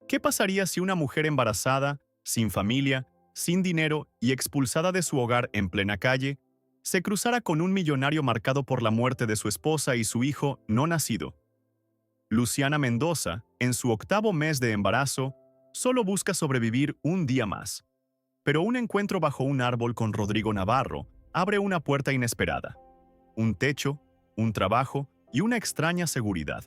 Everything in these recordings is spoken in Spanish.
¿Qué pasaría si una mujer embarazada, sin familia, sin dinero y expulsada de su hogar en plena calle, se cruzara con un millonario marcado por la muerte de su esposa y su hijo no nacido? Luciana Mendoza, en su octavo mes de embarazo, solo busca sobrevivir un día más. Pero un encuentro bajo un árbol con Rodrigo Navarro abre una puerta inesperada. Un techo, un trabajo y una extraña seguridad.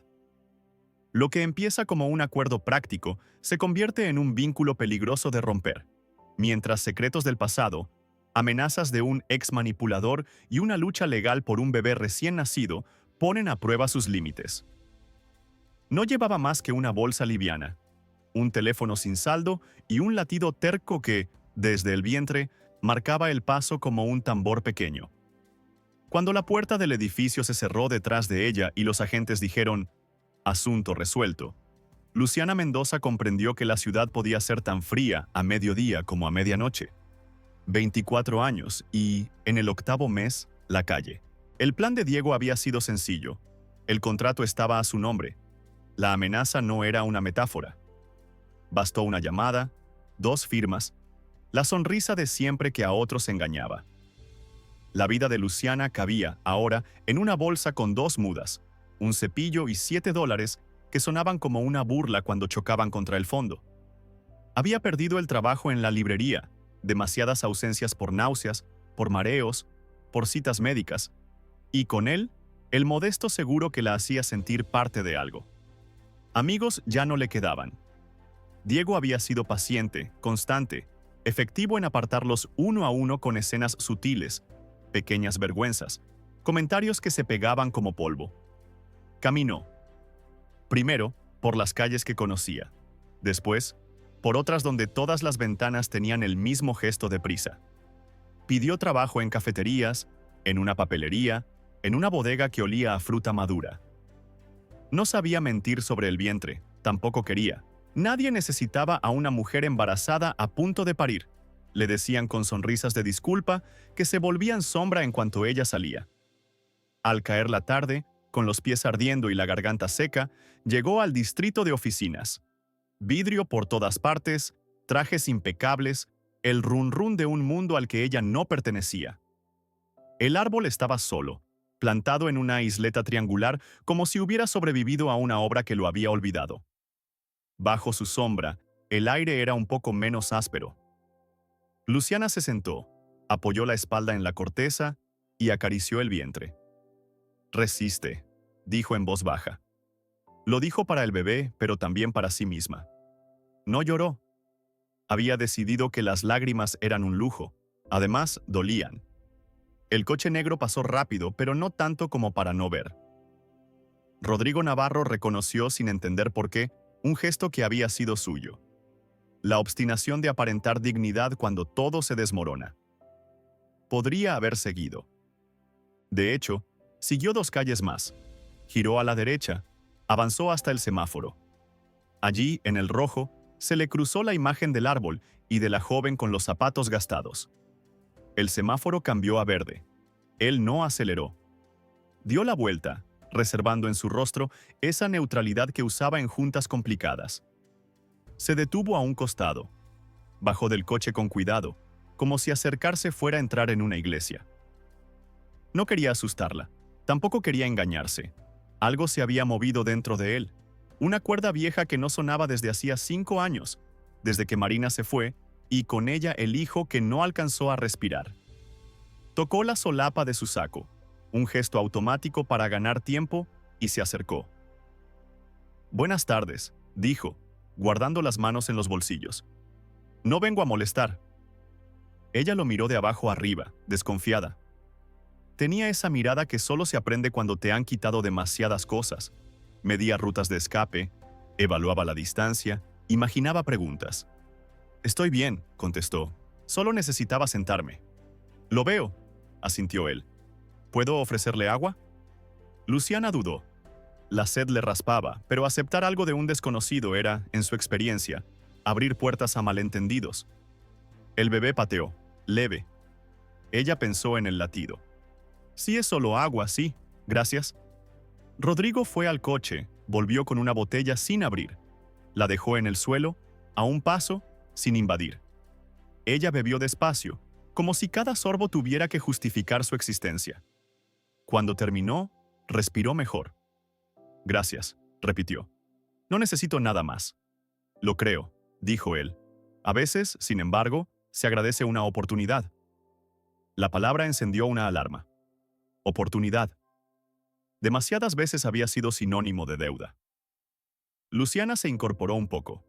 Lo que empieza como un acuerdo práctico se convierte en un vínculo peligroso de romper, mientras secretos del pasado, amenazas de un ex manipulador y una lucha legal por un bebé recién nacido ponen a prueba sus límites. No llevaba más que una bolsa liviana, un teléfono sin saldo y un latido terco que, desde el vientre, marcaba el paso como un tambor pequeño. Cuando la puerta del edificio se cerró detrás de ella y los agentes dijeron, asunto resuelto, Luciana Mendoza comprendió que la ciudad podía ser tan fría a mediodía como a medianoche. 24 años y, en el octavo mes, la calle. El plan de Diego había sido sencillo. El contrato estaba a su nombre. La amenaza no era una metáfora. Bastó una llamada, 2 firmas, la sonrisa de siempre que a otros engañaba. La vida de Luciana cabía, ahora, en una bolsa con 2 mudas, un cepillo y $7 que sonaban como una burla cuando chocaban contra el fondo. Había perdido el trabajo en la librería, demasiadas ausencias por náuseas, por mareos, por citas médicas, y con él, el modesto seguro que la hacía sentir parte de algo. Amigos ya no le quedaban. Diego había sido paciente, constante, efectivo en apartarlos uno a uno con escenas sutiles, pequeñas vergüenzas, comentarios que se pegaban como polvo. Caminó. Primero, por las calles que conocía. Después, por otras donde todas las ventanas tenían el mismo gesto de prisa. Pidió trabajo en cafeterías, en una papelería, en una bodega que olía a fruta madura. No sabía mentir sobre el vientre, tampoco quería. Nadie necesitaba a una mujer embarazada a punto de parir, le decían con sonrisas de disculpa que se volvían sombra en cuanto ella salía. Al caer la tarde, con los pies ardiendo y la garganta seca, llegó al distrito de oficinas. Vidrio por todas partes, trajes impecables, el run run de un mundo al que ella no pertenecía. El árbol estaba solo, plantado en una isleta triangular como si hubiera sobrevivido a una obra que lo había olvidado. Bajo su sombra, el aire era un poco menos áspero. Luciana se sentó, apoyó la espalda en la corteza y acarició el vientre. «Resiste», dijo en voz baja. Lo dijo para el bebé, pero también para sí misma. No lloró. Había decidido que las lágrimas eran un lujo. Además, dolían. El coche negro pasó rápido, pero no tanto como para no ver. Rodrigo Navarro reconoció sin entender por qué un gesto que había sido suyo. La obstinación de aparentar dignidad cuando todo se desmorona. Podría haber seguido. De hecho, siguió 2 calles más. Giró a la derecha, avanzó hasta el semáforo. Allí, en el rojo, se le cruzó la imagen del árbol y de la joven con los zapatos gastados. El semáforo cambió a verde. Él no aceleró. Dio la vuelta, reservando en su rostro esa neutralidad que usaba en juntas complicadas. Se detuvo a un costado. Bajó del coche con cuidado, como si acercarse fuera a entrar en una iglesia. No quería asustarla, tampoco quería engañarse. Algo se había movido dentro de él. Una cuerda vieja que no sonaba desde hacía 5 años, desde que Marina se fue, y con ella el hijo que no alcanzó a respirar. Tocó la solapa de su saco, un gesto automático para ganar tiempo, y se acercó. «Buenas tardes», dijo, guardando las manos en los bolsillos. «No vengo a molestar». Ella lo miró de abajo arriba, desconfiada. Tenía esa mirada que solo se aprende cuando te han quitado demasiadas cosas. Medía rutas de escape, evaluaba la distancia, imaginaba preguntas. «Estoy bien», contestó. «Solo necesitaba sentarme». «Lo veo», asintió él. «¿Puedo ofrecerle agua?» Luciana dudó. La sed le raspaba, pero aceptar algo de un desconocido era, en su experiencia, abrir puertas a malentendidos. El bebé pateó, leve. Ella pensó en el latido. «Si es solo agua, sí, gracias». Rodrigo fue al coche, volvió con una botella sin abrir. La dejó en el suelo, a un paso, sin invadir. Ella bebió despacio, como si cada sorbo tuviera que justificar su existencia. Cuando terminó, respiró mejor. Gracias, repitió. No necesito nada más. Lo creo, dijo él. A veces, sin embargo, se agradece una oportunidad. La palabra encendió una alarma. Oportunidad. Demasiadas veces había sido sinónimo de deuda. Luciana se incorporó un poco.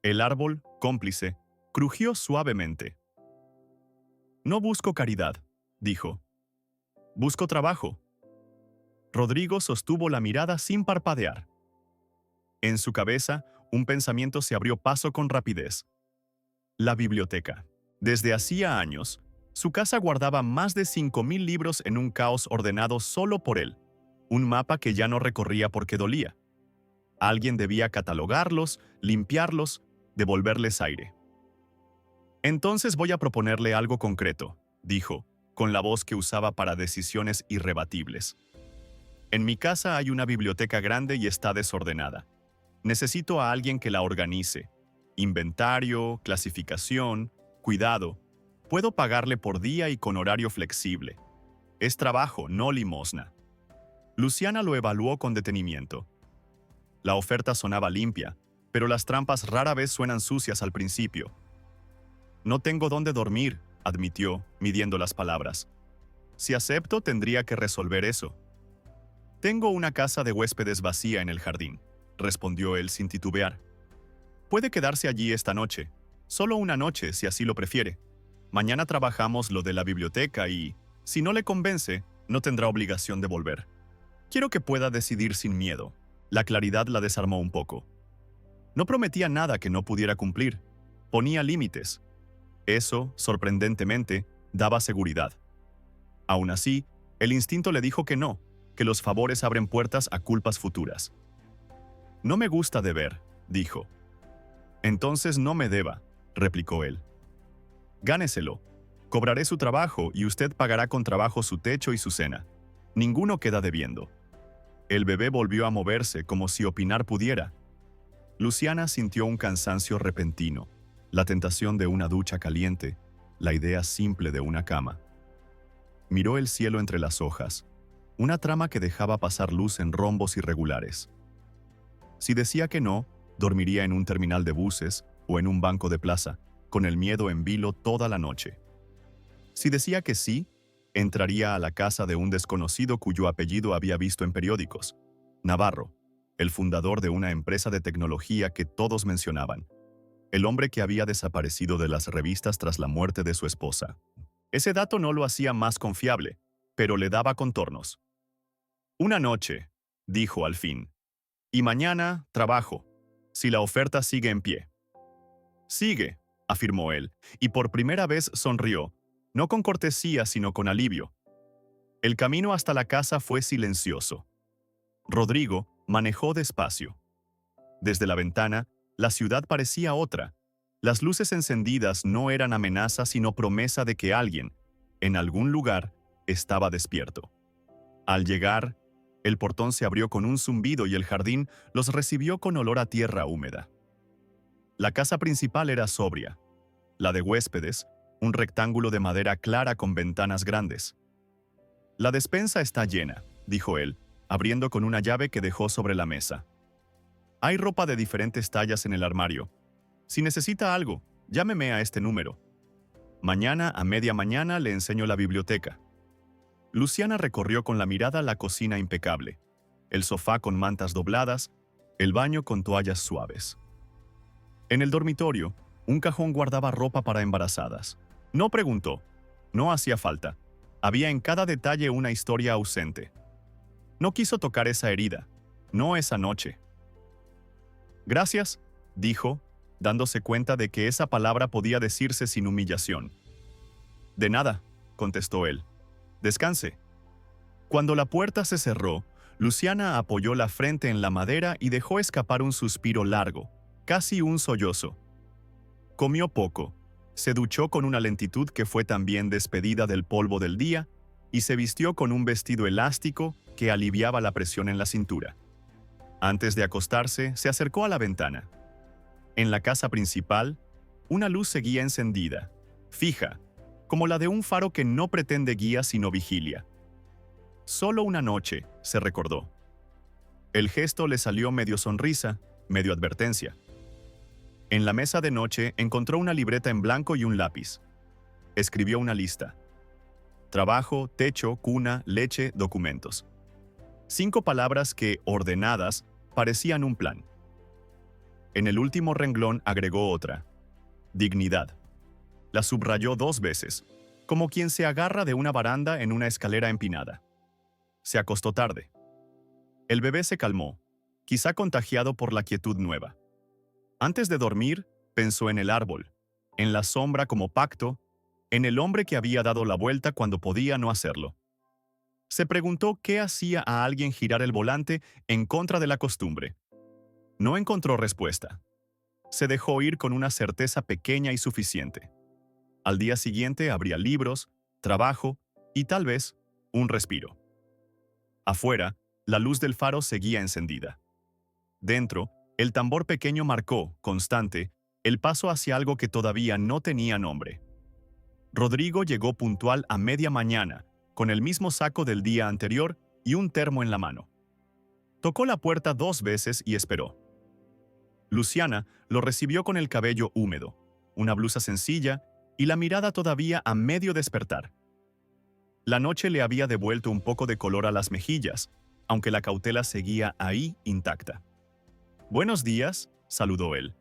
El árbol, cómplice, crujió suavemente. No busco caridad, dijo. Busco trabajo. Rodrigo sostuvo la mirada sin parpadear. En su cabeza, un pensamiento se abrió paso con rapidez. La biblioteca. Desde hacía años, su casa guardaba más de 5.000 libros en un caos ordenado solo por él. Un mapa que ya no recorría porque dolía. Alguien debía catalogarlos, limpiarlos, devolverles aire. Entonces voy a proponerle algo concreto, dijo, con la voz que usaba para decisiones irrebatibles. En mi casa hay una biblioteca grande y está desordenada. Necesito a alguien que la organice. Inventario, clasificación, cuidado. Puedo pagarle por día y con horario flexible. Es trabajo, no limosna. Luciana lo evaluó con detenimiento. La oferta sonaba limpia, pero las trampas rara vez suenan sucias al principio. No tengo dónde dormir, admitió, midiendo las palabras. Si acepto, tendría que resolver eso. Tengo una casa de huéspedes vacía en el jardín, respondió él sin titubear. Puede quedarse allí esta noche, solo una noche si así lo prefiere. Mañana trabajamos lo de la biblioteca y, si no le convence, no tendrá obligación de volver. Quiero que pueda decidir sin miedo. La claridad la desarmó un poco. No prometía nada que no pudiera cumplir. Ponía límites. Eso, sorprendentemente, daba seguridad. Aún así, el instinto le dijo que no, que los favores abren puertas a culpas futuras. No me gusta deber, dijo. Entonces no me deba, replicó él. Gáneselo. Cobraré su trabajo y usted pagará con trabajo su techo y su cena. Ninguno queda debiendo. El bebé volvió a moverse como si opinar pudiera. Luciana sintió un cansancio repentino, la tentación de una ducha caliente, la idea simple de una cama. Miró el cielo entre las hojas, una trama que dejaba pasar luz en rombos irregulares. Si decía que no, dormiría en un terminal de buses o en un banco de plaza, con el miedo en vilo toda la noche. Si decía que sí, entraría a la casa de un desconocido cuyo apellido había visto en periódicos, Navarro, el fundador de una empresa de tecnología que todos mencionaban, el hombre que había desaparecido de las revistas tras la muerte de su esposa. Ese dato no lo hacía más confiable, pero le daba contornos. Una noche, dijo al fin, y mañana trabajo, si la oferta sigue en pie. Sigue, afirmó él, y por primera vez sonrió, no con cortesía sino con alivio. El camino hasta la casa fue silencioso. Rodrigo manejó despacio. Desde la ventana, la ciudad parecía otra. Las luces encendidas no eran amenaza sino promesa de que alguien, en algún lugar, estaba despierto. Al llegar, el portón se abrió con un zumbido y el jardín los recibió con olor a tierra húmeda. La casa principal era sobria. La de huéspedes, un rectángulo de madera clara con ventanas grandes. La despensa está llena, dijo él, abriendo con una llave que dejó sobre la mesa. Hay ropa de diferentes tallas en el armario. Si necesita algo, llámeme a este número. Mañana a media mañana le enseño la biblioteca. Luciana recorrió con la mirada la cocina impecable, el sofá con mantas dobladas, el baño con toallas suaves. En el dormitorio, un cajón guardaba ropa para embarazadas. No preguntó. No hacía falta. Había en cada detalle una historia ausente. No quiso tocar esa herida. No esa noche. Gracias, dijo, dándose cuenta de que esa palabra podía decirse sin humillación. De nada, contestó él. Descanse. Cuando la puerta se cerró, Luciana apoyó la frente en la madera y dejó escapar un suspiro largo, casi un sollozo. Comió poco. Se duchó con una lentitud que fue también despedida del polvo del día y se vistió con un vestido elástico que aliviaba la presión en la cintura. Antes de acostarse, se acercó a la ventana. En la casa principal, una luz seguía encendida, fija, como la de un faro que no pretende guía sino vigilia. Solo una noche, se recordó. El gesto le salió medio sonrisa, medio advertencia. En la mesa de noche encontró una libreta en blanco y un lápiz. Escribió una lista. Trabajo, techo, cuna, leche, documentos. 5 palabras que, ordenadas, parecían un plan. En el último renglón agregó otra. Dignidad. La subrayó 2 veces, como quien se agarra de una baranda en una escalera empinada. Se acostó tarde. El bebé se calmó, quizá contagiado por la quietud nueva. Antes de dormir, pensó en el árbol, en la sombra como pacto, en el hombre que había dado la vuelta cuando podía no hacerlo. Se preguntó qué hacía a alguien girar el volante en contra de la costumbre. No encontró respuesta. Se dejó ir con una certeza pequeña y suficiente. Al día siguiente habría libros, trabajo y tal vez un respiro. Afuera, la luz del faro seguía encendida. Dentro, el tambor pequeño marcó, constante, el paso hacia algo que todavía no tenía nombre. Rodrigo llegó puntual a media mañana, con el mismo saco del día anterior y un termo en la mano. Tocó la puerta 2 veces y esperó. Luciana lo recibió con el cabello húmedo, una blusa sencilla y la mirada todavía a medio despertar. La noche le había devuelto un poco de color a las mejillas, aunque la cautela seguía ahí intacta. «Buenos días», saludó él.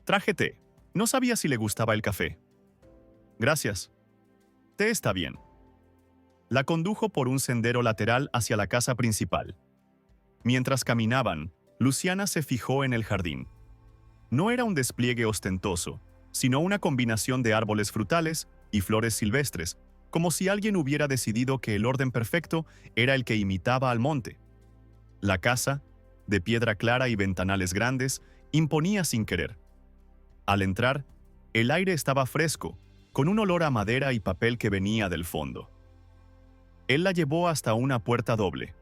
«Traje té. No sabía si le gustaba el café». «Gracias. Té está bien». La condujo por un sendero lateral hacia la casa principal. Mientras caminaban, Luciana se fijó en el jardín. No era un despliegue ostentoso, sino una combinación de árboles frutales y flores silvestres, como si alguien hubiera decidido que el orden perfecto era el que imitaba al monte. La casa, de piedra clara y ventanales grandes, imponía sin querer. Al entrar, el aire estaba fresco, con un olor a madera y papel que venía del fondo. Él la llevó hasta una puerta doble.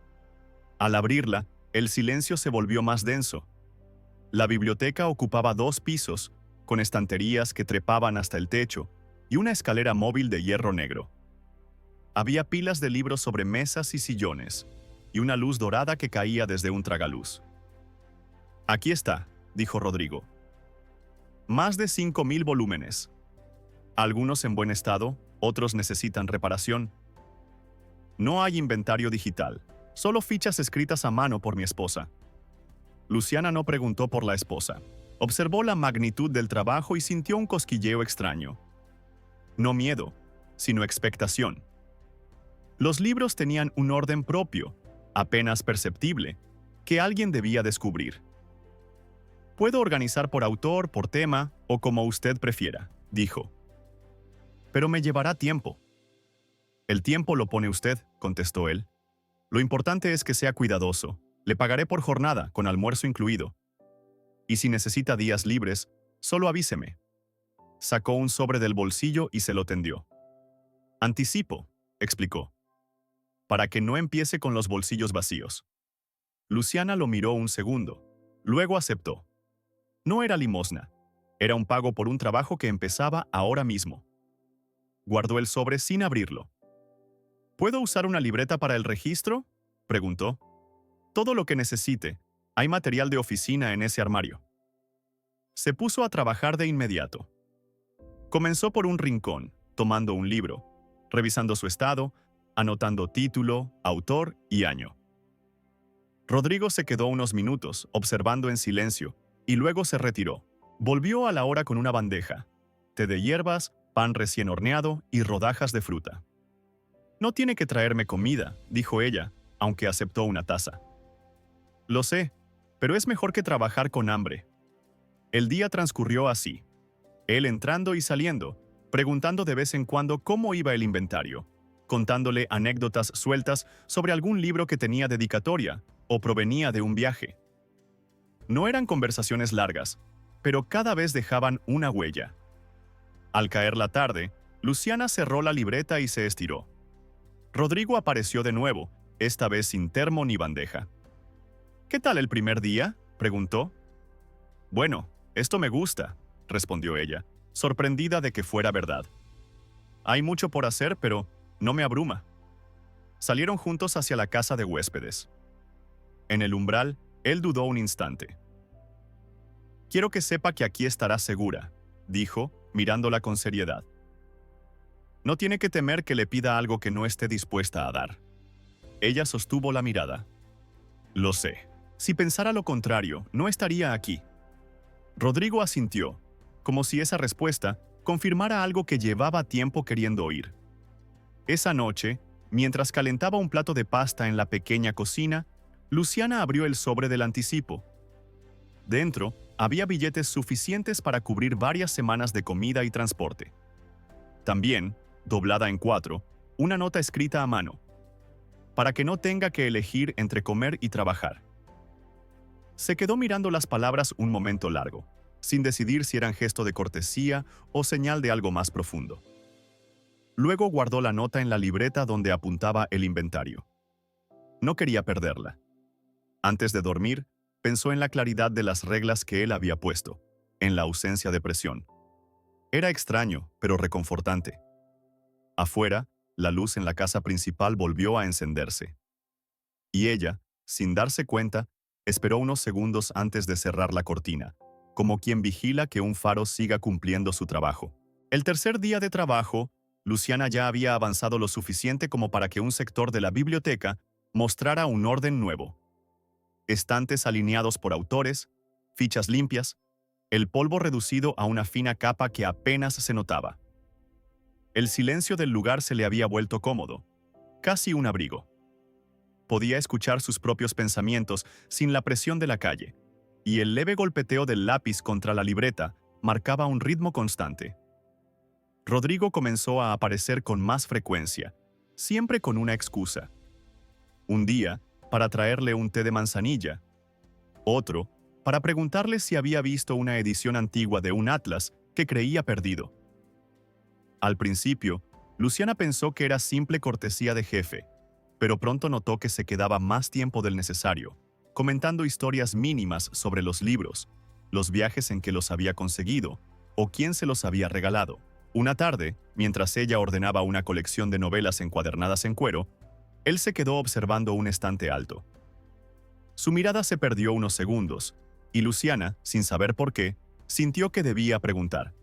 Al abrirla, el silencio se volvió más denso. La biblioteca ocupaba 2 pisos, con estanterías que trepaban hasta el techo, y una escalera móvil de hierro negro. Había pilas de libros sobre mesas y sillones, y una luz dorada que caía desde un tragaluz. «Aquí está», dijo Rodrigo. «Más de 5.000 volúmenes. Algunos en buen estado, otros necesitan reparación. No hay inventario digital, solo fichas escritas a mano por mi esposa». Luciana no preguntó por la esposa. Observó la magnitud del trabajo y sintió un cosquilleo extraño. No miedo, sino expectación. Los libros tenían un orden propio, apenas perceptible, que alguien debía descubrir. «Puedo organizar por autor, por tema, o como usted prefiera», dijo. «Pero me llevará tiempo». «El tiempo lo pone usted», contestó él. «Lo importante es que sea cuidadoso. Le pagaré por jornada, con almuerzo incluido. Y si necesita días libres, solo avíseme». Sacó un sobre del bolsillo y se lo tendió. «Anticipo», explicó, «para que no empiece con los bolsillos vacíos». Luciana lo miró un segundo. Luego aceptó. No era limosna. Era un pago por un trabajo que empezaba ahora mismo. Guardó el sobre sin abrirlo. «¿Puedo usar una libreta para el registro?», preguntó. «Todo lo que necesite. Hay material de oficina en ese armario». Se puso a trabajar de inmediato. Comenzó por un rincón, tomando un libro, revisando su estado, anotando título, autor y año. Rodrigo se quedó unos minutos, observando en silencio, y luego se retiró. Volvió a la hora con una bandeja, té de hierbas, pan recién horneado y rodajas de fruta. «No tiene que traerme comida», dijo ella, aunque aceptó una taza. «Lo sé, pero es mejor que trabajar con hambre». El día transcurrió así. Él entrando y saliendo, preguntando de vez en cuando cómo iba el inventario, contándole anécdotas sueltas sobre algún libro que tenía dedicatoria o provenía de un viaje. No eran conversaciones largas, pero cada vez dejaban una huella. Al caer la tarde, Luciana cerró la libreta y se estiró. Rodrigo apareció de nuevo, esta vez sin termo ni bandeja. ¿Qué tal el primer día?, preguntó. Bueno, esto me gusta, respondió ella, sorprendida de que fuera verdad. Hay mucho por hacer, pero no me abruma. Salieron juntos hacia la casa de huéspedes. En el umbral, él dudó un instante. Quiero que sepa que aquí estará segura, dijo, mirándola con seriedad. No tiene que temer que le pida algo que no esté dispuesta a dar. Ella sostuvo la mirada. Lo sé. Si pensara lo contrario, no estaría aquí. Rodrigo asintió, como si esa respuesta confirmara algo que llevaba tiempo queriendo oír. Esa noche, mientras calentaba un plato de pasta en la pequeña cocina, Luciana abrió el sobre del anticipo. Dentro, había billetes suficientes para cubrir varias semanas de comida y transporte. También, doblada en 4, una nota escrita a mano, para que no tenga que elegir entre comer y trabajar. Se quedó mirando las palabras un momento largo, sin decidir si eran gesto de cortesía o señal de algo más profundo. Luego guardó la nota en la libreta donde apuntaba el inventario. No quería perderla. Antes de dormir, pensó en la claridad de las reglas que él había puesto, en la ausencia de presión. Era extraño, pero reconfortante. Afuera, la luz en la casa principal volvió a encenderse. Y ella, sin darse cuenta, esperó unos segundos antes de cerrar la cortina, como quien vigila que un faro siga cumpliendo su trabajo. El tercer día de trabajo, Luciana ya había avanzado lo suficiente como para que un sector de la biblioteca mostrara un orden nuevo. Estantes alineados por autores, fichas limpias, el polvo reducido a una fina capa que apenas se notaba. El silencio del lugar se le había vuelto cómodo, casi un abrigo. Podía escuchar sus propios pensamientos sin la presión de la calle, y el leve golpeteo del lápiz contra la libreta marcaba un ritmo constante. Rodrigo comenzó a aparecer con más frecuencia, siempre con una excusa. Un día, para traerle un té de manzanilla. Otro, para preguntarle si había visto una edición antigua de un atlas que creía perdido. Al principio, Luciana pensó que era simple cortesía de jefe, pero pronto notó que se quedaba más tiempo del necesario, comentando historias mínimas sobre los libros, los viajes en que los había conseguido, o quién se los había regalado. Una tarde, mientras ella ordenaba una colección de novelas encuadernadas en cuero, él se quedó observando un estante alto. Su mirada se perdió unos segundos, y Luciana, sin saber por qué, sintió que debía preguntar.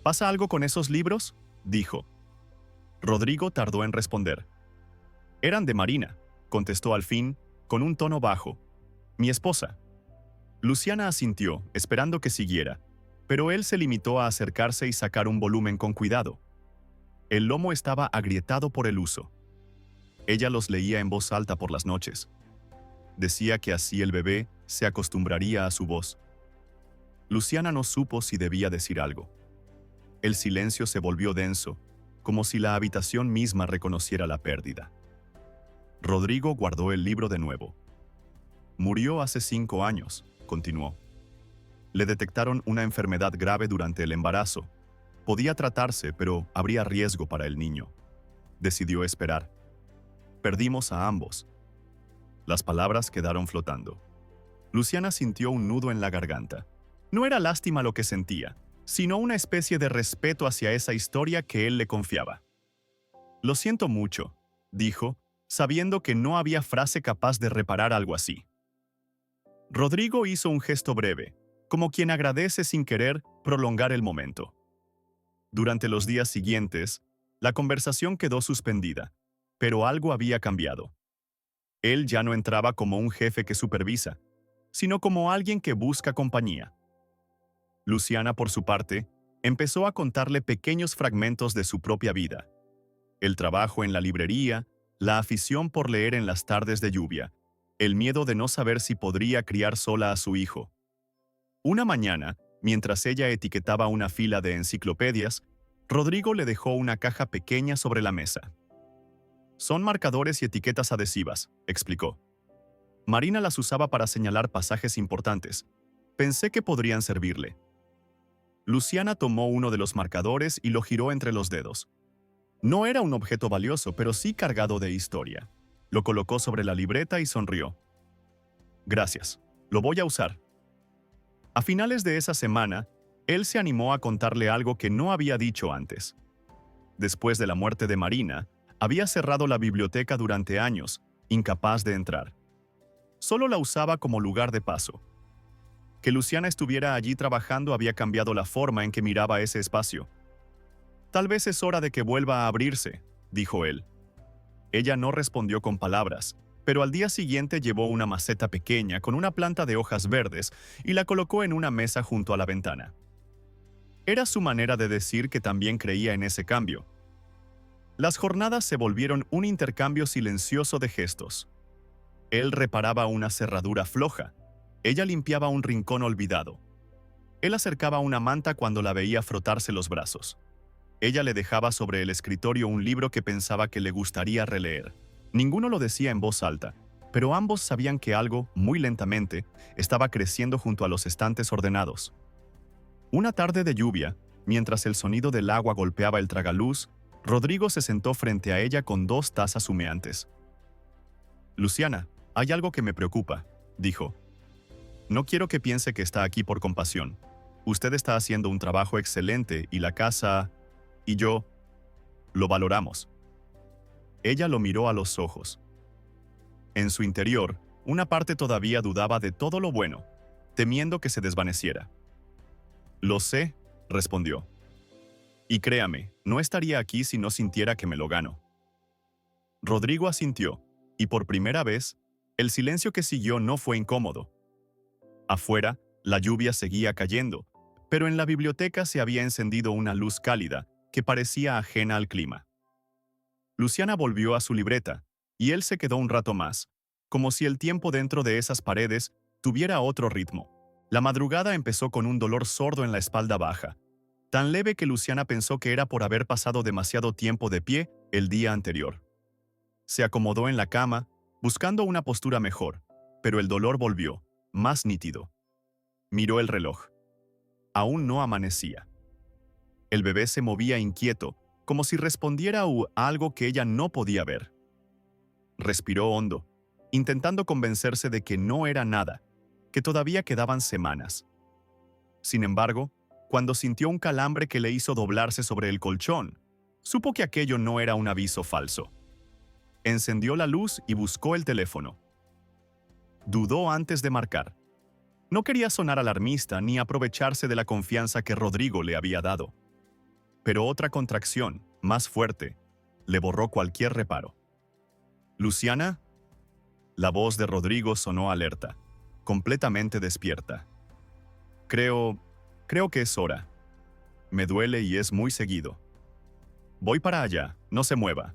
¿Pasa algo con esos libros?, dijo. Rodrigo tardó en responder. Eran de Marina, contestó al fin, con un tono bajo. Mi esposa. Luciana asintió, esperando que siguiera, pero él se limitó a acercarse y sacar un volumen con cuidado. El lomo estaba agrietado por el uso. Ella los leía en voz alta por las noches. Decía que así el bebé se acostumbraría a su voz. Luciana no supo si debía decir algo. El silencio se volvió denso, como si la habitación misma reconociera la pérdida. Rodrigo guardó el libro de nuevo. Murió hace 5 años, continuó. Le detectaron una enfermedad grave durante el embarazo. Podía tratarse, pero habría riesgo para el niño. Decidió esperar. Perdimos a ambos. Las palabras quedaron flotando. Luciana sintió un nudo en la garganta. No era lástima lo que sentía, sino una especie de respeto hacia esa historia que él le confiaba. Lo siento mucho, dijo, sabiendo que no había frase capaz de reparar algo así. Rodrigo hizo un gesto breve, como quien agradece sin querer prolongar el momento. Durante los días siguientes, la conversación quedó suspendida, pero algo había cambiado. Él ya no entraba como un jefe que supervisa, sino como alguien que busca compañía. Luciana, por su parte, empezó a contarle pequeños fragmentos de su propia vida. El trabajo en la librería, la afición por leer en las tardes de lluvia, el miedo de no saber si podría criar sola a su hijo. Una mañana, mientras ella etiquetaba una fila de enciclopedias, Rodrigo le dejó una caja pequeña sobre la mesa. Son marcadores y etiquetas adhesivas, explicó. Marina las usaba para señalar pasajes importantes. Pensé que podrían servirle. Luciana tomó uno de los marcadores y lo giró entre los dedos. No era un objeto valioso, pero sí cargado de historia. Lo colocó sobre la libreta y sonrió. Gracias. Lo voy a usar. A finales de esa semana, él se animó a contarle algo que no había dicho antes. Después de la muerte de Marina, había cerrado la biblioteca durante años, incapaz de entrar. Solo la usaba como lugar de paso. Que Luciana estuviera allí trabajando había cambiado la forma en que miraba ese espacio. Tal vez es hora de que vuelva a abrirse, dijo él. Ella no respondió con palabras, pero al día siguiente llevó una maceta pequeña con una planta de hojas verdes y la colocó en una mesa junto a la ventana. Era su manera de decir que también creía en ese cambio. Las jornadas se volvieron un intercambio silencioso de gestos. Él reparaba una cerradura floja. Ella limpiaba un rincón olvidado. Él acercaba una manta cuando la veía frotarse los brazos. Ella le dejaba sobre el escritorio un libro que pensaba que le gustaría releer. Ninguno lo decía en voz alta, pero ambos sabían que algo, muy lentamente, estaba creciendo junto a los estantes ordenados. Una tarde de lluvia, mientras el sonido del agua golpeaba el tragaluz, Rodrigo se sentó frente a ella con 2 tazas humeantes. «Luciana, hay algo que me preocupa», dijo. «No quiero que piense que está aquí por compasión. Usted está haciendo un trabajo excelente y la casa, y yo, lo valoramos». Ella lo miró a los ojos. En su interior, una parte todavía dudaba de todo lo bueno, temiendo que se desvaneciera. «Lo sé», respondió. «Y créame, no estaría aquí si no sintiera que me lo gano». Rodrigo asintió, y por primera vez, el silencio que siguió no fue incómodo. Afuera, la lluvia seguía cayendo, pero en la biblioteca se había encendido una luz cálida que parecía ajena al clima. Luciana volvió a su libreta, y él se quedó un rato más, como si el tiempo dentro de esas paredes tuviera otro ritmo. La madrugada empezó con un dolor sordo en la espalda baja, tan leve que Luciana pensó que era por haber pasado demasiado tiempo de pie el día anterior. Se acomodó en la cama, buscando una postura mejor, pero el dolor volvió, más nítido. Miró el reloj. Aún no amanecía. El bebé se movía inquieto, como si respondiera a algo que ella no podía ver. Respiró hondo, intentando convencerse de que no era nada, que todavía quedaban semanas. Sin embargo, cuando sintió un calambre que le hizo doblarse sobre el colchón, supo que aquello no era un aviso falso. Encendió la luz y buscó el teléfono. Dudó antes de marcar. No quería sonar alarmista ni aprovecharse de la confianza que Rodrigo le había dado. Pero otra contracción, más fuerte, le borró cualquier reparo. «¿Luciana?» La voz de Rodrigo sonó alerta, completamente despierta. Creo que es hora. Me duele y es muy seguido. Voy para allá, no se mueva».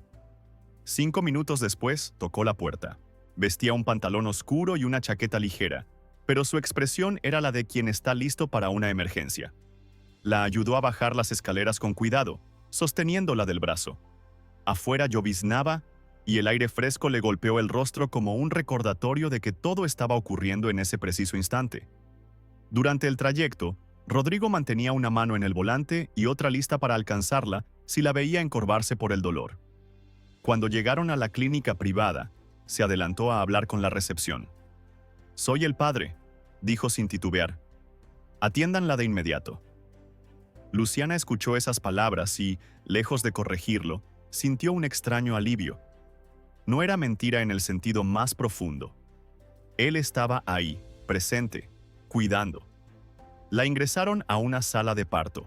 5 minutos después, tocó la puerta. Vestía un pantalón oscuro y una chaqueta ligera, pero su expresión era la de quien está listo para una emergencia. La ayudó a bajar las escaleras con cuidado, sosteniéndola del brazo. Afuera lloviznaba y el aire fresco le golpeó el rostro como un recordatorio de que todo estaba ocurriendo en ese preciso instante. Durante el trayecto, Rodrigo mantenía una mano en el volante y otra lista para alcanzarla si la veía encorvarse por el dolor. Cuando llegaron a la clínica privada, se adelantó a hablar con la recepción. «Soy el padre», dijo sin titubear. «Atiéndanla de inmediato». Luciana escuchó esas palabras y, lejos de corregirlo, sintió un extraño alivio. No era mentira en el sentido más profundo. Él estaba ahí, presente, cuidando. La ingresaron a una sala de parto.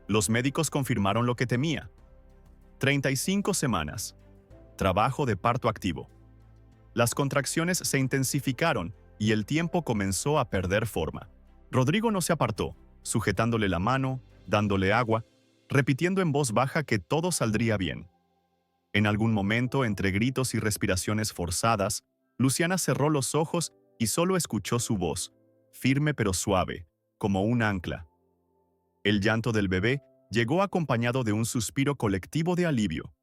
Los médicos confirmaron lo que temía. 35 semanas. Trabajo de parto activo. Las contracciones se intensificaron y el tiempo comenzó a perder forma. Rodrigo no se apartó, sujetándole la mano, dándole agua, repitiendo en voz baja que todo saldría bien. En algún momento, entre gritos y respiraciones forzadas, Luciana cerró los ojos y solo escuchó su voz, firme pero suave, como un ancla. El llanto del bebé llegó acompañado de un suspiro colectivo de alivio.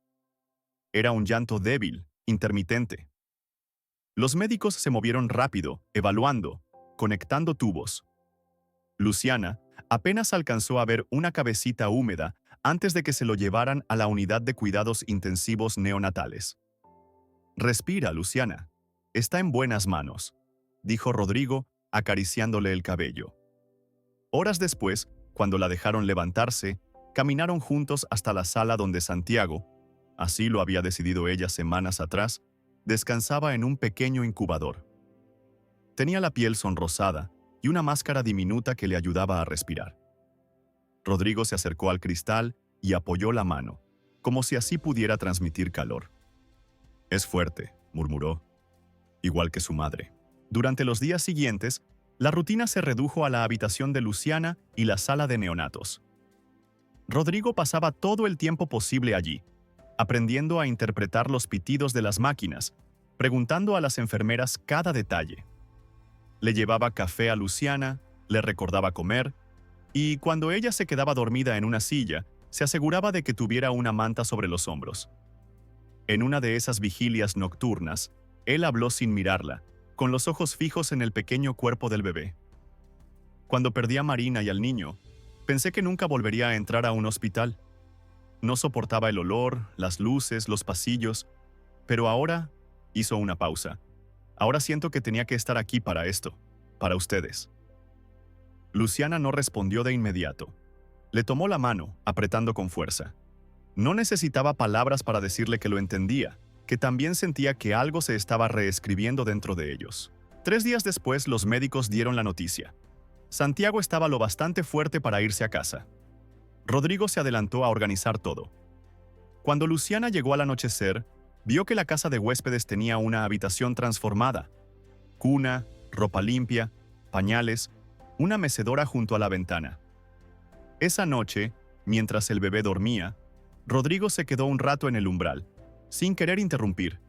Era un llanto débil, intermitente. Los médicos se movieron rápido, evaluando, conectando tubos. Luciana apenas alcanzó a ver una cabecita húmeda antes de que se lo llevaran a la unidad de cuidados intensivos neonatales. «Respira, Luciana. Está en buenas manos». dijo Rodrigo, acariciándole el cabello. Horas después, cuando la dejaron levantarse, caminaron juntos hasta la sala donde Santiago, así lo había decidido ella semanas atrás, descansaba en un pequeño incubador. Tenía la piel sonrosada y una máscara diminuta que le ayudaba a respirar. Rodrigo se acercó al cristal y apoyó la mano, como si así pudiera transmitir calor. «Es fuerte», murmuró, igual que su madre. Durante los días siguientes, la rutina se redujo a la habitación de Luciana y la sala de neonatos. Rodrigo pasaba todo el tiempo posible allí, aprendiendo a interpretar los pitidos de las máquinas, preguntando a las enfermeras cada detalle. Le llevaba café a Luciana, le recordaba comer, y cuando ella se quedaba dormida en una silla, se aseguraba de que tuviera una manta sobre los hombros. En una de esas vigilias nocturnas, él habló sin mirarla, con los ojos fijos en el pequeño cuerpo del bebé. Cuando perdí a Marina y al niño, pensé que nunca volvería a entrar a un hospital. No soportaba el olor, las luces, los pasillos, pero ahora hizo una pausa. Ahora siento que tenía que estar aquí para esto, para ustedes. Luciana no respondió de inmediato. Le tomó la mano, apretando con fuerza. No necesitaba palabras para decirle que lo entendía, que también sentía que algo se estaba reescribiendo dentro de ellos. 3 días después, los médicos dieron la noticia. Santiago estaba lo bastante fuerte para irse a casa. Rodrigo se adelantó a organizar todo. Cuando Luciana llegó al anochecer, vio que la casa de huéspedes tenía una habitación transformada. Cuna, ropa limpia, pañales, una mecedora junto a la ventana. Esa noche, mientras el bebé dormía, Rodrigo se quedó un rato en el umbral, sin querer interrumpir.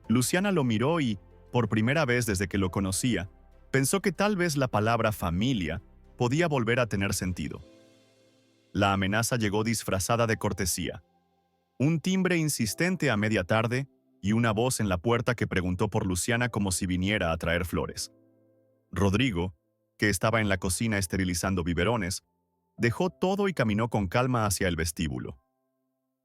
Luciana lo miró y, por primera vez desde que lo conocía, pensó que tal vez la palabra familia podía volver a tener sentido. La amenaza llegó disfrazada de cortesía. Un timbre insistente a media tarde y una voz en la puerta que preguntó por Luciana como si viniera a traer flores. Rodrigo, que estaba en la cocina esterilizando biberones, dejó todo y caminó con calma hacia el vestíbulo.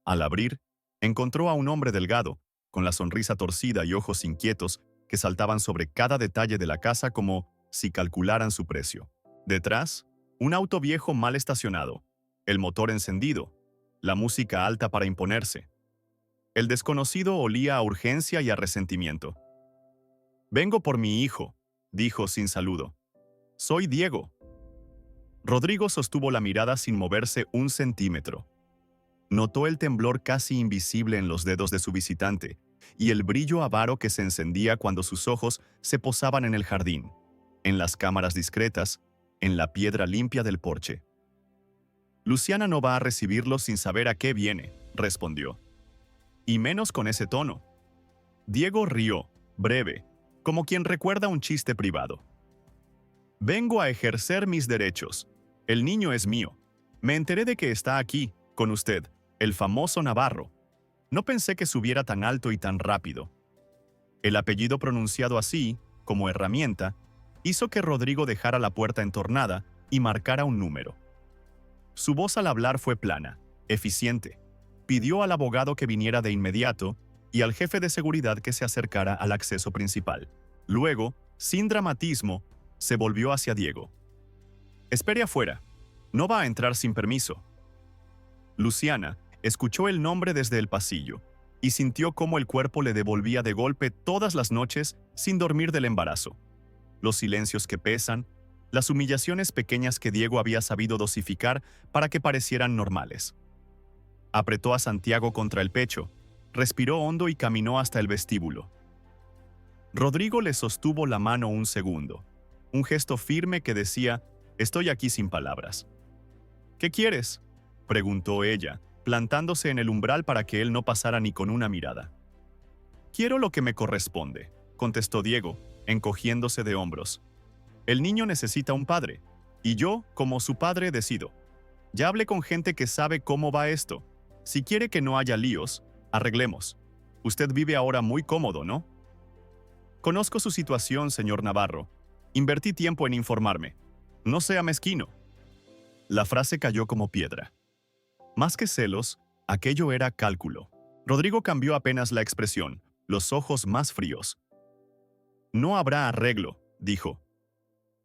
Al abrir, encontró a un hombre delgado, con la sonrisa torcida y ojos inquietos que saltaban sobre cada detalle de la casa como si calcularan su precio. Detrás, un auto viejo mal estacionado, el motor encendido, la música alta para imponerse. El desconocido olía a urgencia y a resentimiento. «Vengo por mi hijo», dijo sin saludo. «Soy Diego». Rodrigo sostuvo la mirada sin moverse un centímetro. Notó el temblor casi invisible en los dedos de su visitante y el brillo avaro que se encendía cuando sus ojos se posaban en el jardín, en las cámaras discretas, en la piedra limpia del porche. «Luciana no va a recibirlo sin saber a qué viene», respondió. «Y menos con ese tono». Diego rió, breve, como quien recuerda un chiste privado. «Vengo a ejercer mis derechos. El niño es mío. Me enteré de que está aquí, con usted, el famoso Navarro. No pensé que subiera tan alto y tan rápido». El apellido pronunciado así, como herramienta, hizo que Rodrigo dejara la puerta entornada y marcara un número. Su voz al hablar fue plana, eficiente. Pidió al abogado que viniera de inmediato y al jefe de seguridad que se acercara al acceso principal. Luego, sin dramatismo, se volvió hacia Diego. «Espere afuera. No va a entrar sin permiso». Luciana escuchó el nombre desde el pasillo y sintió cómo el cuerpo le devolvía de golpe todas las noches sin dormir del embarazo. Los silencios que pesan, las humillaciones pequeñas que Diego había sabido dosificar para que parecieran normales. Apretó a Santiago contra el pecho, respiró hondo y caminó hasta el vestíbulo. Rodrigo le sostuvo la mano un segundo, un gesto firme que decía: «Estoy aquí sin palabras». «¿Qué quieres?», preguntó ella, plantándose en el umbral para que él no pasara ni con una mirada. «Quiero lo que me corresponde», contestó Diego, encogiéndose de hombros. «El niño necesita un padre, y yo, como su padre, decido. Ya hablé con gente que sabe cómo va esto. Si quiere que no haya líos, arreglemos. Usted vive ahora muy cómodo, ¿no?». «Conozco su situación, señor Navarro. Invertí tiempo en informarme. No sea mezquino». La frase cayó como piedra. Más que celos, aquello era cálculo. Rodrigo cambió apenas la expresión, los ojos más fríos. No habrá arreglo, dijo.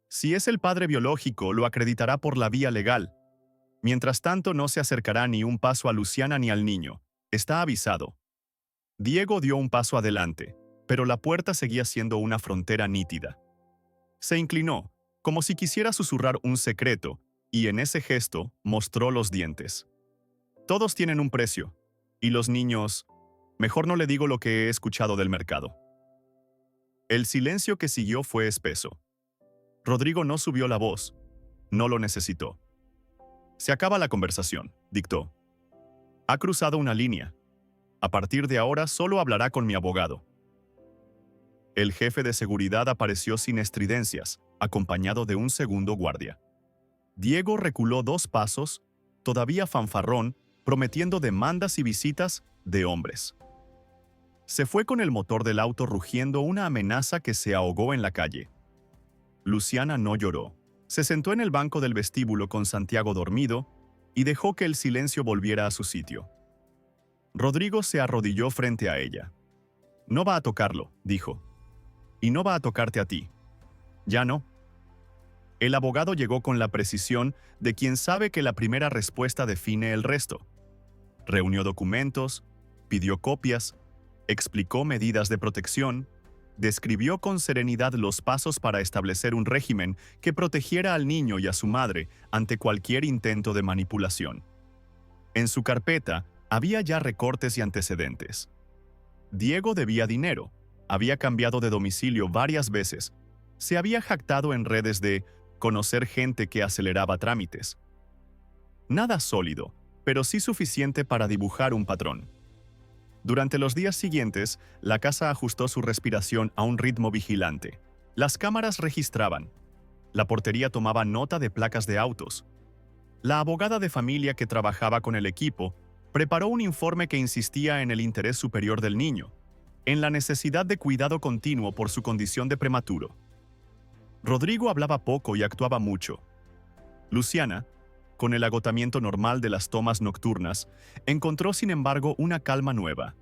Si es el padre biológico, lo acreditará por la vía legal. Mientras tanto, no se acercará ni un paso a Luciana ni al niño. Está avisado. Diego dio un paso adelante, pero la puerta seguía siendo una frontera nítida. Se inclinó, como si quisiera susurrar un secreto, y en ese gesto mostró los dientes. Todos tienen un precio, y los niños... Mejor no le digo lo que he escuchado del mercado. El silencio que siguió fue espeso. Rodrigo no subió la voz. No lo necesitó. Se acaba la conversación, dictó. Ha cruzado una línea. A partir de ahora solo hablará con mi abogado. El jefe de seguridad apareció sin estridencias, acompañado de un segundo guardia. Diego reculó 2 pasos, todavía fanfarrón, prometiendo demandas y visitas de hombres. Se fue con el motor del auto rugiendo una amenaza que se ahogó en la calle. Luciana no lloró. Se sentó en el banco del vestíbulo con Santiago dormido y dejó que el silencio volviera a su sitio. Rodrigo se arrodilló frente a ella. No va a tocarlo, dijo. Y no va a tocarte a ti. Ya no. El abogado llegó con la precisión de quien sabe que la primera respuesta define el resto. Reunió documentos, pidió copias, explicó medidas de protección, describió con serenidad los pasos para establecer un régimen que protegiera al niño y a su madre ante cualquier intento de manipulación. En su carpeta había ya recortes y antecedentes. Diego debía dinero, había cambiado de domicilio varias veces, se había jactado en redes de conocer gente que aceleraba trámites. Nada sólido, pero sí suficiente para dibujar un patrón. Durante los días siguientes, la casa ajustó su respiración a un ritmo vigilante. Las cámaras registraban. La portería tomaba nota de placas de autos. La abogada de familia que trabajaba con el equipo preparó un informe que insistía en el interés superior del niño, en la necesidad de cuidado continuo por su condición de prematuro. Rodrigo hablaba poco y actuaba mucho. Luciana, con el agotamiento normal de las tomas nocturnas, encontró sin embargo una calma nueva.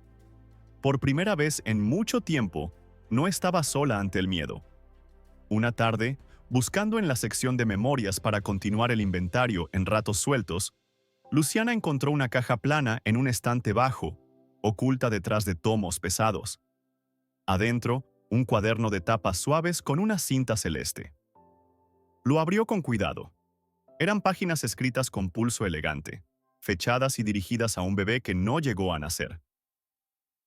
Por primera vez en mucho tiempo, no estaba sola ante el miedo. Una tarde, buscando en la sección de memorias para continuar el inventario en ratos sueltos, Luciana encontró una caja plana en un estante bajo, oculta detrás de tomos pesados. Adentro, un cuaderno de tapas suaves con una cinta celeste. Lo abrió con cuidado. Eran páginas escritas con pulso elegante, fechadas y dirigidas a un bebé que no llegó a nacer.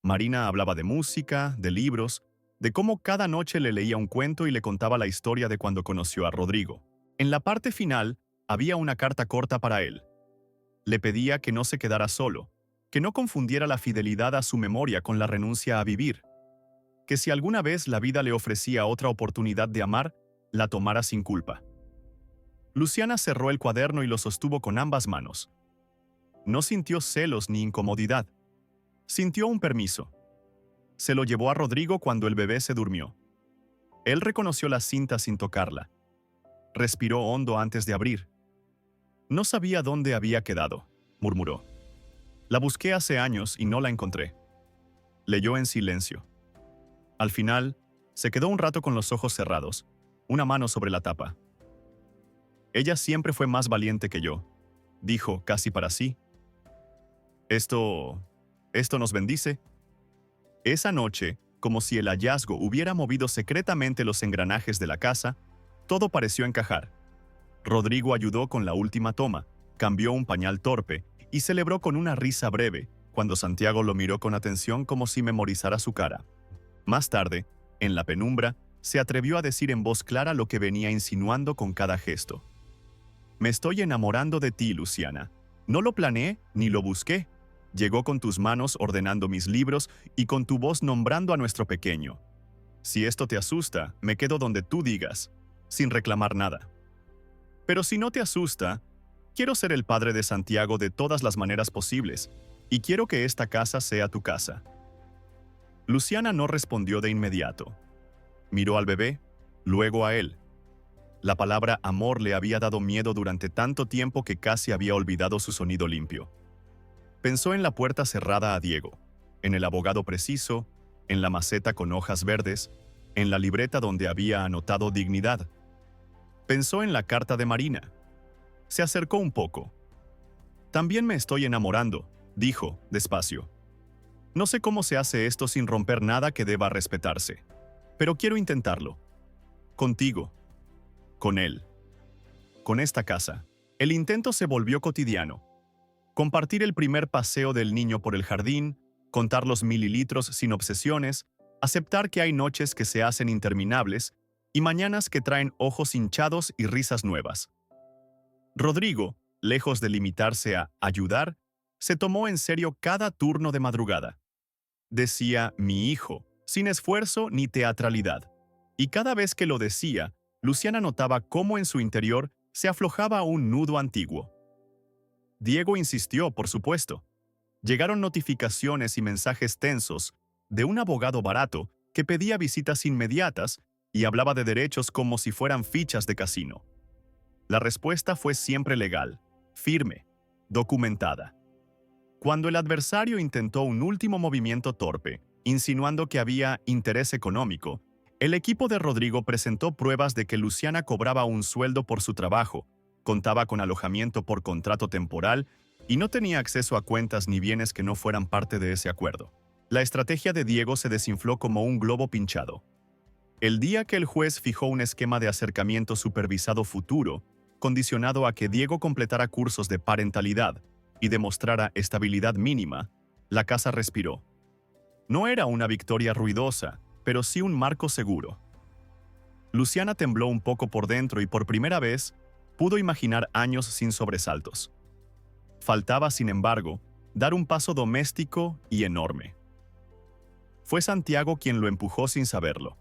Marina hablaba de música, de libros, de cómo cada noche le leía un cuento y le contaba la historia de cuando conoció a Rodrigo. En la parte final, había una carta corta para él. Le pedía que no se quedara solo, que no confundiera la fidelidad a su memoria con la renuncia a vivir, que si alguna vez la vida le ofrecía otra oportunidad de amar, la tomara sin culpa. Luciana cerró el cuaderno y lo sostuvo con ambas manos. No sintió celos ni incomodidad. Sintió un permiso. Se lo llevó a Rodrigo cuando el bebé se durmió. Él reconoció la cinta sin tocarla. Respiró hondo antes de abrir. No sabía dónde había quedado, murmuró. La busqué hace años y no la encontré. Leyó en silencio. Al final, se quedó un rato con los ojos cerrados, una mano sobre la tapa. Ella siempre fue más valiente que yo, dijo casi para sí. Esto nos bendice. Esa noche, como si el hallazgo hubiera movido secretamente los engranajes de la casa, todo pareció encajar. Rodrigo ayudó con la última toma, cambió un pañal torpe y celebró con una risa breve, cuando Santiago lo miró con atención como si memorizara su cara. Más tarde, en la penumbra, se atrevió a decir en voz clara lo que venía insinuando con cada gesto. Me estoy enamorando de ti, Luciana. No lo planeé ni lo busqué. Llegó con tus manos ordenando mis libros y con tu voz nombrando a nuestro pequeño. Si esto te asusta, me quedo donde tú digas, sin reclamar nada. Pero si no te asusta, quiero ser el padre de Santiago de todas las maneras posibles, y quiero que esta casa sea tu casa. Luciana no respondió de inmediato. Miró al bebé, luego a él. La palabra amor le había dado miedo durante tanto tiempo que casi había olvidado su sonido limpio. Pensó en la puerta cerrada a Diego, en el abogado preciso, en la maceta con hojas verdes, en la libreta donde había anotado dignidad. Pensó en la carta de Marina. Se acercó un poco. «También me estoy enamorando», dijo, despacio. «No sé cómo se hace esto sin romper nada que deba respetarse. Pero quiero intentarlo. Contigo. Con él. Con esta casa». El intento se volvió cotidiano. Compartir el primer paseo del niño por el jardín, contar los mililitros sin obsesiones, aceptar que hay noches que se hacen interminables y mañanas que traen ojos hinchados y risas nuevas. Rodrigo, lejos de limitarse a ayudar, se tomó en serio cada turno de madrugada. Decía «mi hijo», sin esfuerzo ni teatralidad. Y cada vez que lo decía, Luciana notaba cómo en su interior se aflojaba un nudo antiguo. Diego insistió, por supuesto. Llegaron notificaciones y mensajes tensos de un abogado barato que pedía visitas inmediatas y hablaba de derechos como si fueran fichas de casino. La respuesta fue siempre legal, firme, documentada. Cuando el adversario intentó un último movimiento torpe, insinuando que había interés económico, el equipo de Rodrigo presentó pruebas de que Luciana cobraba un sueldo por su trabajo, contaba con alojamiento por contrato temporal y no tenía acceso a cuentas ni bienes que no fueran parte de ese acuerdo. La estrategia de Diego se desinfló como un globo pinchado. El día que el juez fijó un esquema de acercamiento supervisado futuro, condicionado a que Diego completara cursos de parentalidad y demostrara estabilidad mínima, la casa respiró. No era una victoria ruidosa, pero sí un marco seguro. Luciana tembló un poco por dentro y por primera vez pudo imaginar años sin sobresaltos. Faltaba, sin embargo, dar un paso doméstico y enorme. Fue Santiago quien lo empujó sin saberlo.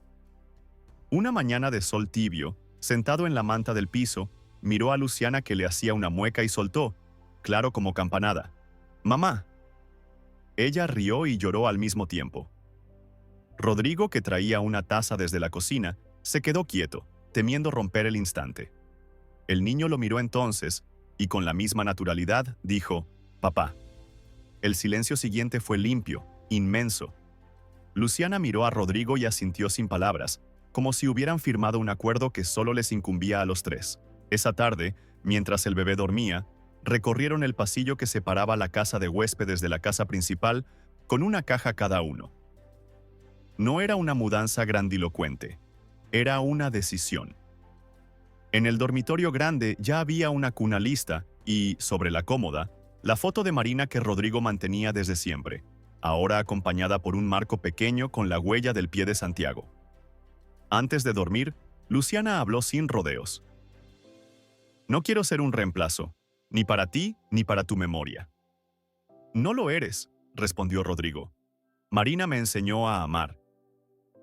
Una mañana de sol tibio, sentado en la manta del piso, miró a Luciana que le hacía una mueca y soltó, claro como campanada: «¡Mamá!». Ella rió y lloró al mismo tiempo. Rodrigo, que traía una taza desde la cocina, se quedó quieto, temiendo romper el instante. El niño lo miró entonces y con la misma naturalidad dijo: «Papá». El silencio siguiente fue limpio, inmenso. Luciana miró a Rodrigo y asintió sin palabras, como si hubieran firmado un acuerdo que solo les incumbía a los tres. Esa tarde, mientras el bebé dormía, recorrieron el pasillo que separaba la casa de huéspedes de la casa principal con una caja cada uno. No era una mudanza grandilocuente, era una decisión. En el dormitorio grande ya había una cuna lista y, sobre la cómoda, la foto de Marina que Rodrigo mantenía desde siempre, ahora acompañada por un marco pequeño con la huella del pie de Santiago. Antes de dormir, Luciana habló sin rodeos. «No quiero ser un reemplazo, ni para ti ni para tu memoria». «No lo eres», respondió Rodrigo. «Marina me enseñó a amar.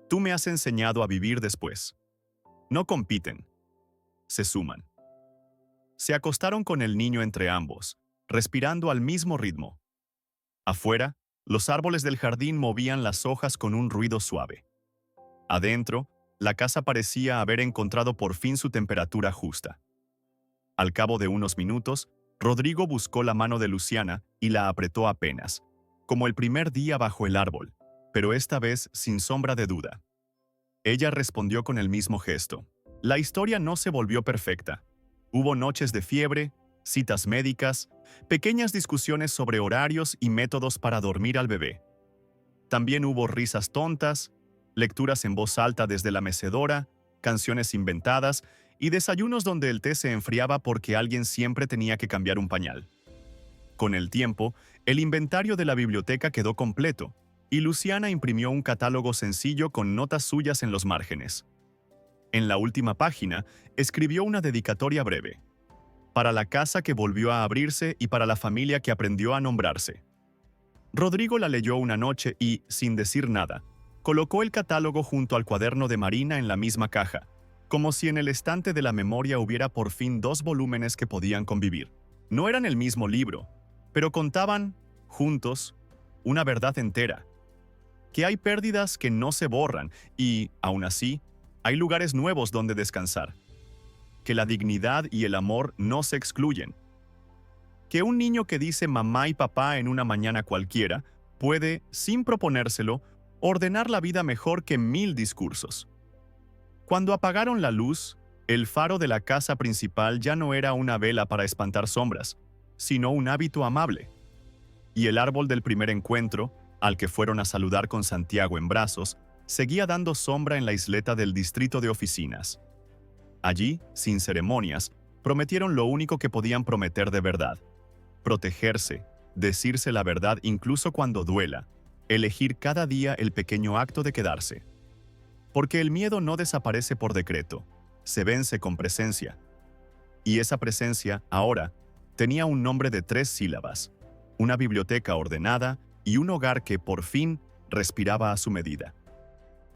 Tú me has enseñado a vivir después. No compiten, se suman». Se acostaron con el niño entre ambos, respirando al mismo ritmo. Afuera, los árboles del jardín movían las hojas con un ruido suave. Adentro, la casa parecía haber encontrado por fin su temperatura justa. Al cabo de unos minutos, Rodrigo buscó la mano de Luciana y la apretó apenas, como el primer día bajo el árbol, pero esta vez sin sombra de duda. Ella respondió con el mismo gesto. La historia no se volvió perfecta. Hubo noches de fiebre, citas médicas, pequeñas discusiones sobre horarios y métodos para dormir al bebé. También hubo risas tontas, lecturas en voz alta desde la mecedora, canciones inventadas y desayunos donde el té se enfriaba porque alguien siempre tenía que cambiar un pañal. Con el tiempo, el inventario de la biblioteca quedó completo, y Luciana imprimió un catálogo sencillo con notas suyas en los márgenes. En la última página, escribió una dedicatoria breve. Para la casa que volvió a abrirse y para la familia que aprendió a nombrarse. Rodrigo la leyó una noche y, sin decir nada, colocó el catálogo junto al cuaderno de Marina en la misma caja, como si en el estante de la memoria hubiera por fin dos volúmenes que podían convivir. No eran el mismo libro, pero contaban, juntos, una verdad entera. Que hay pérdidas que no se borran y, aún así, hay lugares nuevos donde descansar. Que la dignidad y el amor no se excluyen. Que un niño que dice mamá y papá en una mañana cualquiera puede, sin proponérselo, ordenar la vida mejor que 1000 discursos. Cuando apagaron la luz, el faro de la casa principal ya no era una vela para espantar sombras, sino un hábito amable. Y el árbol del primer encuentro, al que fueron a saludar con Santiago en brazos, seguía dando sombra en la isleta del distrito de oficinas. Allí, sin ceremonias, prometieron lo único que podían prometer de verdad: protegerse, decirse la verdad incluso cuando duela, elegir cada día el pequeño acto de quedarse. Porque el miedo no desaparece por decreto, se vence con presencia. Y esa presencia, ahora, tenía un nombre de 3 sílabas, una biblioteca ordenada y un hogar que, por fin, respiraba a su medida.